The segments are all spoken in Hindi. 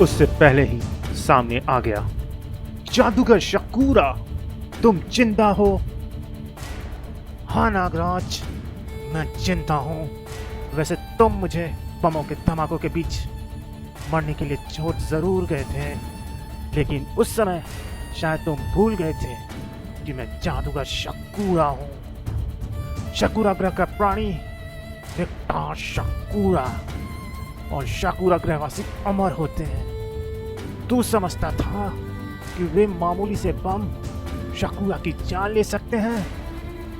उससे पहले ही सामने आ गया। जादूगर शकूरा, तुम जिंदा हो? हाँ नागराज, मैं जिंदा हूँ। वैसे तुम मुझे बमों के धमाकों के बीच मरने के लिए छोड़ जरूर गए थे, लेकिन उस समय शायद तुम भूल गए थे कि मैं जादूगर शकूरा हूँ। शकूरा ग्रह का प्राणी विक्टर शकूरा, और शकूरा ग्रहवासी अमर होते हैं। तू समझता था कि वे मामूली से बम शकूरा की जान ले सकते हैं,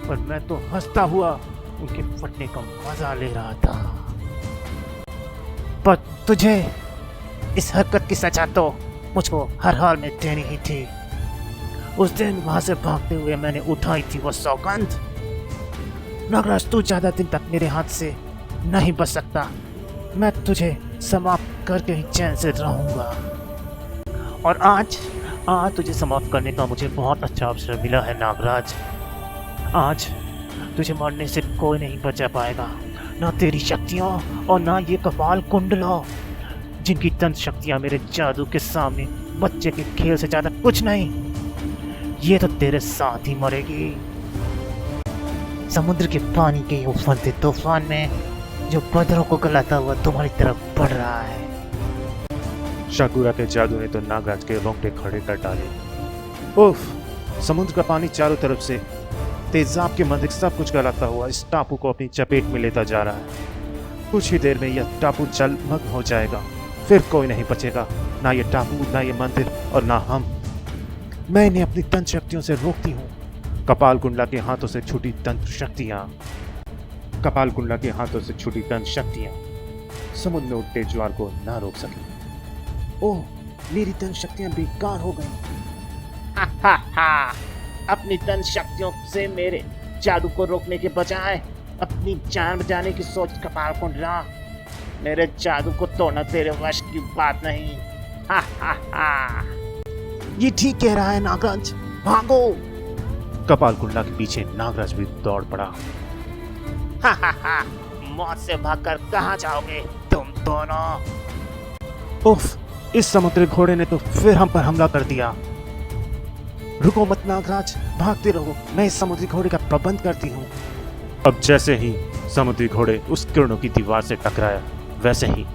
पर मैं तो हंसता हुआ उनके फटने का मजा ले रहा था। पर तुझे इस हरकत की सजा तो मुझको हर हाल में देनी ही थी। उस दिन वहां से भागते हुए मैंने उठाई थी वो सौगंध। नागराज, तू ज्यादा दिन तक मेरे हाथ से नहीं बच सकता। मैं तुझे समाप्त करके ही चैन से रहूंगा। और आज तुझे समाप्त करने का मुझे बहुत अच्छा अवसर मिला है नागराज। आज तुझे मरने से कोई नहीं बचा पाएगा, ना तेरी शक्तियाँ और ना ये कपाल कुंडला, जिनकी तंत्र शक्तियाँ मेरे जादू के सामने बच्चे के खेल से ज्यादा कुछ नहीं। ये तो तेरे साथ ही मरेगी, समुद्र के पानी के उफलते तूफान में जो बदरों को गलाता हुआ तुम्हारी तरफ बढ़ रहा है। शकूरा के जादू ने तो नागराज के रोंगटे खड़े कर डाले। उफ, समुद्र का पानी चारों तरफ से तेजाब के मंदिर सब कुछ गलाता हुआ इस टापू को अपनी चपेट में लेता जा रहा है। कुछ ही देर में यह टापू जलमग्न हो जाएगा, फिर कोई नहीं बचेगा, ना ये टापू, ना ये मंदिर और ना हम। मैं इन्हें अपनी तंत्र शक्तियों से रोकती हूँ। कपाल कुंडला के हाथों से छूटी तंत्र शक्तियाँ, कपाल कुंडला के हाथों से छूटी तंत्र शक्तियाँ समुद्र में उठते ज्वार को ना रोक सके। ओह, मेरी तंत्र शक्तियाँ बेकार हो गई। अपनी तंत्र शक्तियों से मेरे जादू को रोकने के बजाय अपनी जान बचाने की सोच कपाल कुंडला। मेरे जादू को तोड़ना तेरे वश की बात नहीं। ये ठीक कह रहा है नागराज, भागो। कपाल कुंडला के पीछे नागराज भी दौड़ पड़ा। मौत से भागकर कहाँ जाओगे तुम दोनों? उफ, इस समुद्री घोड़े ने तो फिर हम पर हमला कर दिया। रुको मत नागराज, भागते रहो, मैं इस समुद्री घोड़े का प्रबंध करती हूँ। अब जैसे ही समुद्री घोड़े उस किरणों की दीवार से टकराया, वैसे ही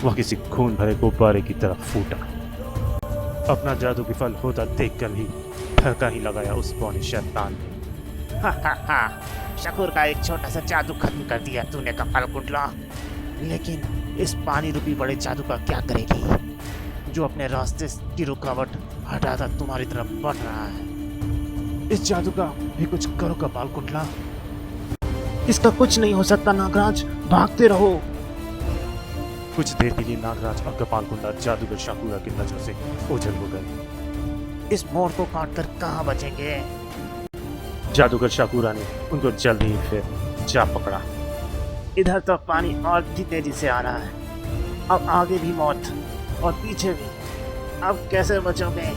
वह किसी खून भरे गुब्बारे की तरफ फूटा। अपना जादू विफल होता देखकर भी ठरका ही लगाया उस पौने शैतान ने। शकूर का एक छोटा सा जादू खत्म कर दिया तूने कपाल कुंडला, लेकिन इस पानी रूपी बड़े जादू का क्या करेगी, जो अपने रास्ते की रुकावट हटाता तुम्हारी तरफ बढ़ रहा है। इस जादू का भी कुछ करो कपाल कुंडला। इसका कुछ नहीं हो सकता नागराज, भागते रहो। कुछ देर के लिए नागराज और कपाल कुंडला जादूगर शकूरा की नजर से ओझल हो गए। इस मोड़ को काटकर कहाँ बचेंगे? जादूगर शकूरा ने उनको जल्द ही फिर जा पकड़ा। इधर तो पानी और भी तेजी से आ रहा है, अब आगे भी मौत और पीछे भी, अब कैसे बचोगे?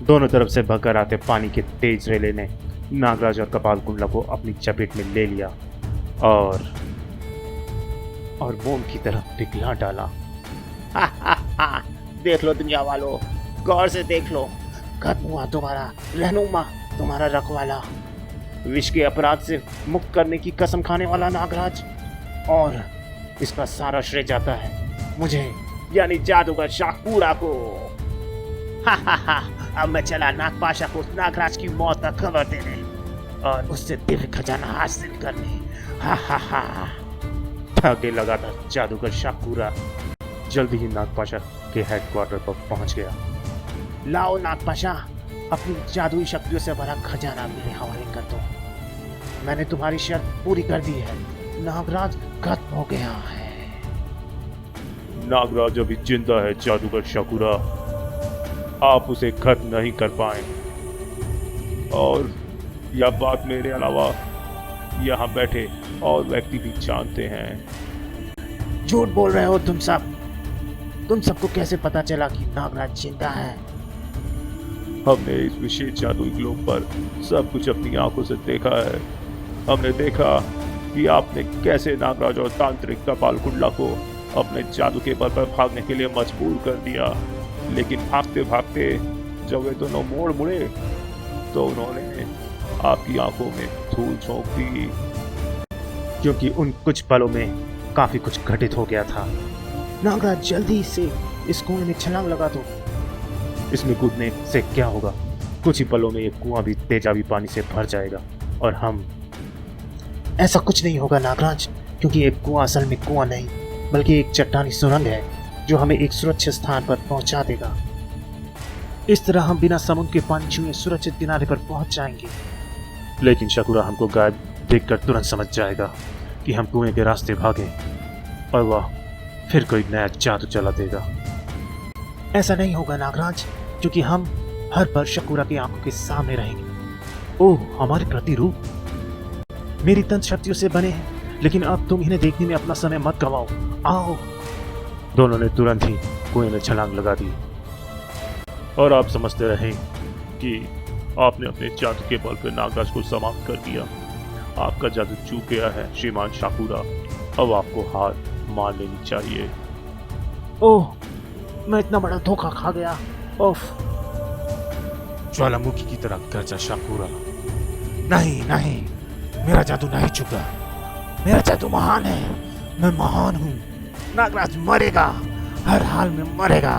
दोनों तरफ से भगकर आते पानी के तेज रेले ने नागराज और कपाल कुंडला को अपनी चपेट में ले लिया और मोम की तरफ पिघला डाला। देख लो दुनिया वालों, गौर से देख लो, खत्म हुआ तुम्हारा रहनुमा, तुम्हारा रखवाला, विश्व के अपराध से मुक्त करने की कसम खाने वाला नागराज। और इसका सारा श्रेय जाता है मुझे, यानी जादूगर शकूरा को। अब मैं चला नागपाशा को नागराज की मौत का खबर देने और उससे दिव्य खजाना हासिल करने। ठगे लगा था जादूगर शकूरा। जल्दी ही नागपाशा के हेडक्वार्टर पर पहुंच गया। लाओ नागपाशा, अपनी जादुई शक्तियों से भरा खजाना मेरे हवाले कर दो। मैंने तुम्हारी शर्त पूरी कर दी है, नागराज खत्म हो गया है। नागराज अभी जिंदा है जादूगर शकूरा, आप उसे खत्म नहीं कर पाए। और यह बात मेरे अलावा यहाँ बैठे और व्यक्ति भी जानते हैं। झूठ बोल रहे हो तुम सब। तुम सबको कैसे पता चला कि नागराज जिंदा है? हमने इस विशेष जादुई ग्लोब पर सब कुछ अपनी आंखों से देखा है। हमने देखा कि आपने कैसे नागराज और तांत्रिक कपाल कुंडला को अपने जादू के बल पर भागने के लिए मजबूर कर दिया। लेकिन भागते भागते जब वे दोनों मोड़ मुड़े तो उन्होंने आपकी आंखों में धूल झोंक दी, क्योंकि उन कुछ पलों में काफी कुछ घटित हो गया था। नागराज जल्दी से इस कुएं में छलांग लगा दो। इसमें कूदने से क्या होगा? कुछ ही पलों में ये कुआं भी तेजाबी पानी से भर जाएगा और हम... ऐसा कुछ नहीं होगा नागराज, क्योंकि एक कुआं असल में कुआं नहीं बल्कि एक चट्टानी सुरंग है जो हमें एक सुरक्षित स्थान पर पहुंचा देगा। इस तरह हम बिना समुद्र के पानी छुए सुरक्षित किनारे पर पहुंच जाएंगे। लेकिन शकुरा हमको गायब देखकर तुरंत समझ जाएगा कि हम कुएं के रास्ते भागे और वह फिर कोई नया जादू चला देगा। ऐसा नहीं होगा नागराज, क्योंकि हम हर पल शकुरा की आंखों के सामने रहेंगे। ओह, हमारे प्रतिरूप मेरी तंत्र शक्तियों से बने हैं, लेकिन अब तुम इन्हें देखने में अपना समय मत गवाओ। आओ। दोनों ने तुरंत ही कुएं में छलांग लगा दी। और आप समझते रहे कि आपने अपने जादू के बल पर नागराज को समाप्त कर दिया। आपका जादू चूक गया है श्रीमान शाकुरा। अब आपको हार मान लेनी चाहिए। ओह, मैं इतना बड़ा धोखा खा गया। ओफ। ज्वालामुखी की तरह गरजा शाकुरा। नहीं नहीं, मेरा जादू नहीं चुका। मेरा जादू महान है। मैं महान हूँ। नागराज मरेगा, हर हाल में मरेगा।